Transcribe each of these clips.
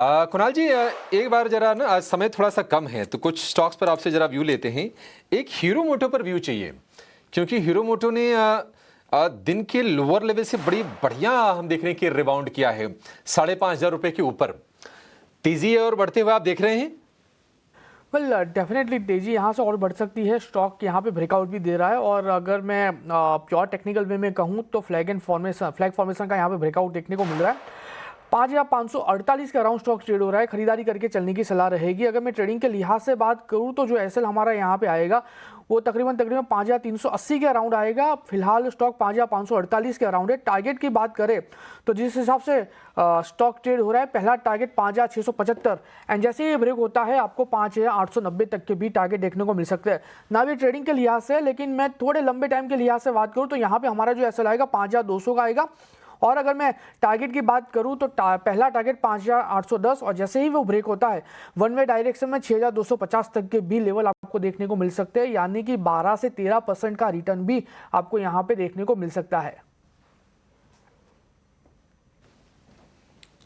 कुणाल जी, एक बार जरा ना, आज समय थोड़ा सा कम है तो कुछ स्टॉक्स पर आपसे जरा व्यू लेते हैं। एक हीरो मोटो पर व्यू चाहिए, क्योंकि हीरो मोटो ने दिन के लोअर लेवल से बड़ी बढ़िया हम देख रहे हैं कि रिबाउंड किया है। 5,500 रुपए के ऊपर तेजी और बढ़ते हुए आप देख रहे हैं। वेल डेफिनेटली तेजी यहाँ से और बढ़ सकती है। स्टॉक यहाँ पे ब्रेकआउट भी दे रहा है और अगर मैं प्योर टेक्निकल वे में कहूँ तो फ्लैग फॉर्मेशन का यहाँ पे ब्रेकआउट देखने को मिल रहा है। 5,548 के अराउंड स्टॉक ट्रेड हो रहा है। खरीदारी करके चलने की सलाह रहेगी। अगर मैं ट्रेडिंग के लिहाज से बात करूँ तो जो एसएल हमारा यहाँ पे आएगा वो तकरीबन 5,380 के अराउंड आएगा। फिलहाल स्टॉक 5,548 के अराउंड है। टारगेट की बात करें तो जिस हिसाब से स्टॉक ट्रेड हो रहा है, पहला टारगेट 5,675 एंड जैसे ही ब्रेक होता है आपको 5,890 तक के भी टारगेट देखने को मिल सकते हैं। ना भी ट्रेडिंग के लिहाज से, लेकिन मैं थोड़े लंबे टाइम के लिहाज से बात करूँ तो यहाँ पे हमारा जो एसएल आएगा 5,200 का आएगा। और अगर मैं टारगेट की बात करूं तो पहला टारगेट 5,810 और जैसे ही वो ब्रेक होता है वन वे डायरेक्शन में 6,250 तक के भी लेवल आपको देखने को मिल सकते हैं। यानी कि 12 से 13% का रिटर्न भी आपको यहां पे देखने को मिल सकता है।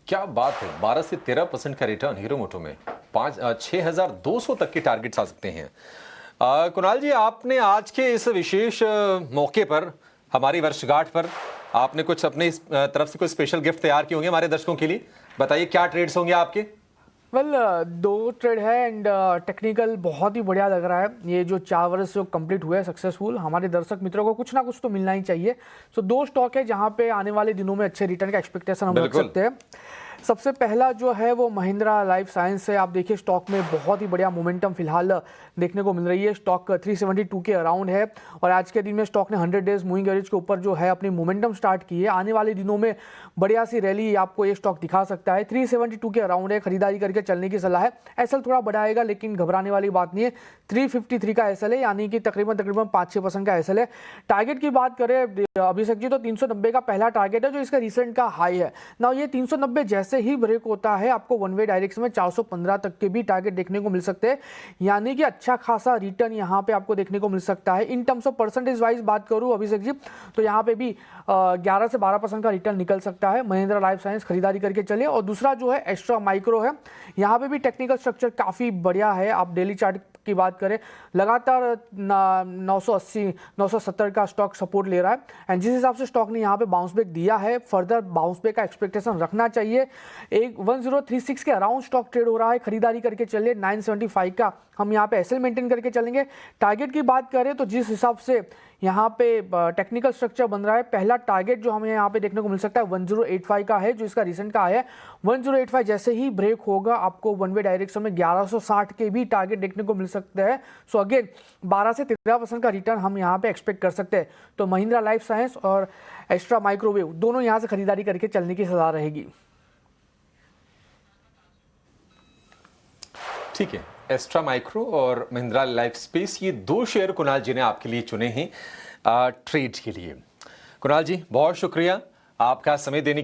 क्या बात है, 12 से 13% का रिटर्न हीरो मोटो में। 6,200 तक के टारगेट्स आ सकते हैं। कुणाल जी, आपने आज के इस विशेष मौके पर, हमारी वर्षगांठ पर, आपने कुछ अपने तरफ से कुछ स्पेशल गिफ्ट तैयार किए होंगे हमारे दर्शकों के लिए। बताइए क्या ट्रेड्स होंगे आपके। वेल दो ट्रेड है एंड टेक्निकल बहुत ही बढ़िया लग रहा है। ये जो 4 वर्ष जो कंप्लीट हुए सक्सेसफुल, हमारे दर्शक मित्रों को कुछ ना कुछ तो मिलना ही चाहिए। सो दो स्टॉक है जहां पे आने वाले दिनों में अच्छे रिटर्न का एक्सपेक्टेशन हम रख सकते हैं। सबसे पहला जो है वो महिंद्रा लाइफ साइंस है। आप देखिए स्टॉक में बहुत ही बढ़िया मोमेंटम फिलहाल देखने को मिल रही है। स्टॉक 372 के अराउंड है और आज के दिन में स्टॉक ने 100 डेज मूविंग एवरेज के ऊपर जो है अपनी मोमेंटम स्टार्ट की है। आने वाले दिनों में बढ़िया सी रैली आपको ये स्टॉक दिखा सकता है। 372 के अराउंड है, खरीदारी करके चलने की सलाह है। एसएल थोड़ा बढ़ाएगा लेकिन घबराने वाली बात नहीं है। 353 का एसएल है, यानी कि तकरीबन 5-6% का एसएल है। टारगेट की बात करें अभिषेक जी तो 390 का पहला टारगेट है जो इसका रिसेंट का हाई है ना। ये 390 जैसे ही ब्रेक होता है आपको वन वे डायरेक्शन में 415 तक के भी टारगेट देखने को मिल सकते हैं। यानी कि अच्छा खासा रिटर्न यहां पे आपको देखने को मिल सकता है। In terms of percentage wise बात करूं अभिषेक जी तो यहां पे भी 11 से 12% का रिटर्न निकल सकता है। महिंद्रा लाइफ साइंस खरीदारी करके चले। और दूसरा जो है एस्ट्रा माइक्रो है, यहां पे भी टेक्निकल स्ट्रक्चर काफी बढ़िया है। आप डेली चार्ट की बात करें लगातार 980 970 का स्टॉक सपोर्ट ले रहा है एंड जिस हिसाब से स्टॉक ने यहाँ पे बाउंस बैक दिया है, फर्दर बाउंस बैक का एक्सपेक्टेशन रखना चाहिए। एक 1036 के अराउंड स्टॉक ट्रेड हो रहा है, खरीदारी करके चलिए। 975 का हम यहाँ पे एसएल मेंटेन करके चलेंगे। टारगेट की बात करें तो जिस हिसाब से यहाँ पे टेक्निकल स्ट्रक्चर बन रहा है, पहला टारगेट जो हमें यहाँ पे देखने को मिल सकता है 1085 का है जो इसका रिसेंट का है। 1085 जैसे ही ब्रेक होगा आपको वन वे डायरेक्शन में 1160 के भी टारगेट देखने को मिल सकते हैं। सो अगेन 12 से 13% का रिटर्न हम यहाँ पे एक्सपेक्ट कर सकते हैं। तो महिंद्रा लाइफ साइंस और एक्स्ट्रा माइक्रोवेव दोनों यहाँ से खरीदारी करके चलने की सलाह रहेगी। ठीक है, एस्ट्रा माइक्रो और महिंद्रा लाइफ स्पेस, ये दो शेयर कुणाल जी ने आपके लिए चुने हैं ट्रेड के लिए। कुणाल जी बहुत शुक्रिया आपका समय देने